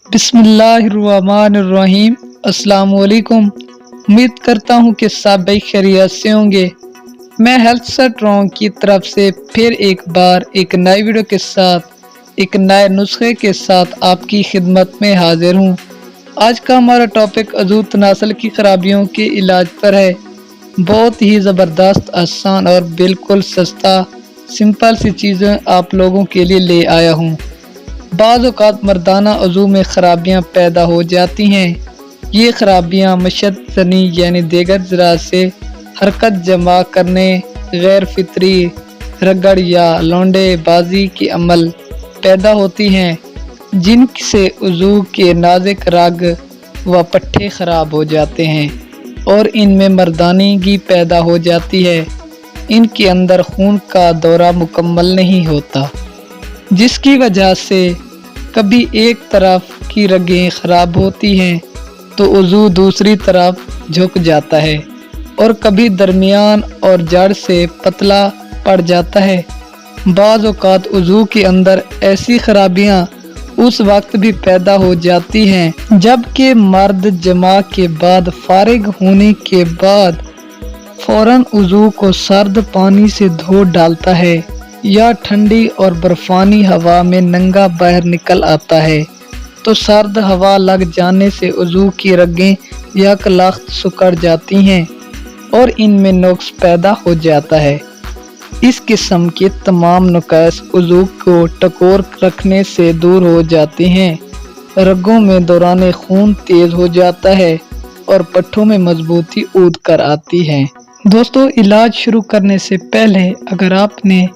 बिस्मिल्लाहिर्रहमानिर्रहीम। अस्सलाम वालेकुम। उम्मीद करता हूँ कि सब भाई खैरियत से होंगे। मैं हेल्थ स्ट्रॉन्ग की तरफ से फिर एक बार एक नई वीडियो के साथ एक नए नुस्खे के साथ आपकी खिदमत में हाजिर हूँ। आज का हमारा टॉपिक अज़ू तनासल की खराबियों के इलाज पर है। बहुत ही ज़बरदस्त, आसान और बिल्कुल सस्ता सिंपल सी चीज़ें आप लोगों के लिए ले आया हूँ। बाज़ औक़ात मर्दाना अज़ू में ख़राबियाँ पैदा हो जाती हैं। ये ख़राबियाँ मशदनी यानी देगर ज़रात से हरकत जमा करने, गैर फितरी रगड़ या लौंडे बाजी के अमल पैदा होती हैं, जिनसे उज़ू के नाज़ुक रग व पट्टे ख़राब हो जाते हैं और इनमें मर्दानगी पैदा हो जाती है। इनके अंदर खून का दौरा मुकम्मल नहीं होता, जिसकी वजह से कभी एक तरफ की रगें ख़राब होती हैं तो उज़ू दूसरी तरफ झुक जाता है और कभी दरमियान और जड़ से पतला पड़ जाता है। बाज़ औक़ात उज़ू के अंदर ऐसी खराबियां उस वक्त भी पैदा हो जाती हैं जबकि मर्द जमा के बाद फारिग होने के बाद फ़ौरन उज़ू को सर्द पानी से धो डालता है या ठंडी और बर्फानी हवा में नंगा बाहर निकल आता है तो सर्द हवा लग जाने से उज़ू की रगें यकलख्त सिकुड़ जाती हैं और इनमें नुक्स पैदा हो जाता है। इस किस्म के तमाम नुक्स उज़ू को टकोर रखने से दूर हो जाते हैं। रगों में दौरान खून तेज़ हो जाता है और पट्टों में मजबूती ऊद कर आती है। दोस्तों, इलाज शुरू करने से पहले अगर आपने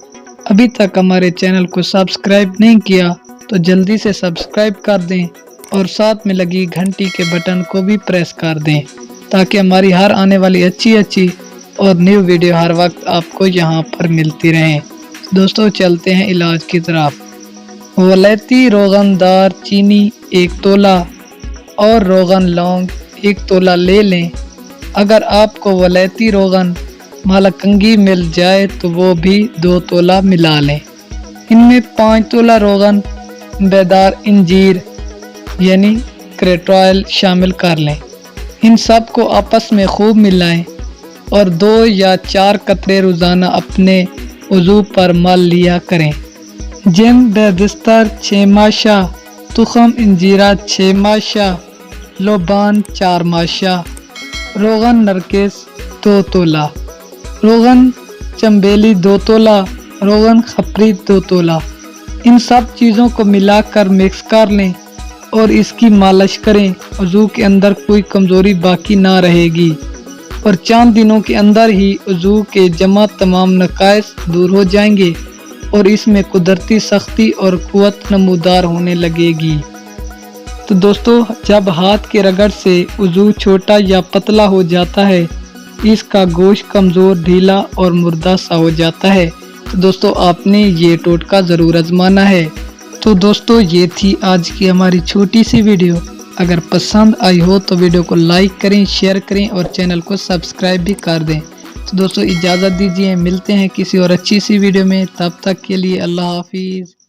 अभी तक हमारे चैनल को सब्सक्राइब नहीं किया तो जल्दी से सब्सक्राइब कर दें और साथ में लगी घंटी के बटन को भी प्रेस कर दें ताकि हमारी हर आने वाली अच्छी और न्यू वीडियो हर वक्त आपको यहां पर मिलती रहें। दोस्तों, चलते हैं इलाज की तरफ। वलैती रोगनदार चीनी 1 तोला और रोगन लौंग 1 तोला ले लें। अगर आपको वलैती रोगन मालकंगी मिल जाए तो वो भी 2 तोला मिला लें। इनमें 5 तोला रोगन बेदार इंजीर यानी क्रेटॉयल शामिल कर लें। इन सब को आपस में खूब मिलाएं और 2 या 4 कतरे रोज़ाना अपने उज़ू पर मल लिया करें। जिम बेबिस्तर 6 माशा, तुखम इंजीरा 6 माशा, लोबान 4 माशा, रोगन नरगिस 2 तोला, रोगन चंबेली 2 तोला, रोगन खपरी 2 तोला। इन सब चीज़ों को मिलाकर मिक्स कर लें और इसकी मालिश करें। उज़ू के अंदर कोई कमज़ोरी बाकी ना रहेगी और चंद दिनों के अंदर ही उज़ू के जमा तमाम नकाइस दूर हो जाएंगे और इसमें कुदरती सख्ती और क़ुव्वत नमूदार होने लगेगी। तो दोस्तों, जब हाथ के रगड़ से उज़ू छोटा या पतला हो जाता है, इसका गोश्त कमज़ोर, ढीला और मुर्दा सा हो जाता है, तो दोस्तों आपने ये टोटका ज़रूर आजमाना है। तो दोस्तों, ये थी आज की हमारी छोटी सी वीडियो। अगर पसंद आई हो तो वीडियो को लाइक करें, शेयर करें और चैनल को सब्सक्राइब भी कर दें। तो दोस्तों, इजाज़त दीजिए, मिलते हैं किसी और अच्छी सी वीडियो में। तब तक के लिए अल्लाह हाफिज़।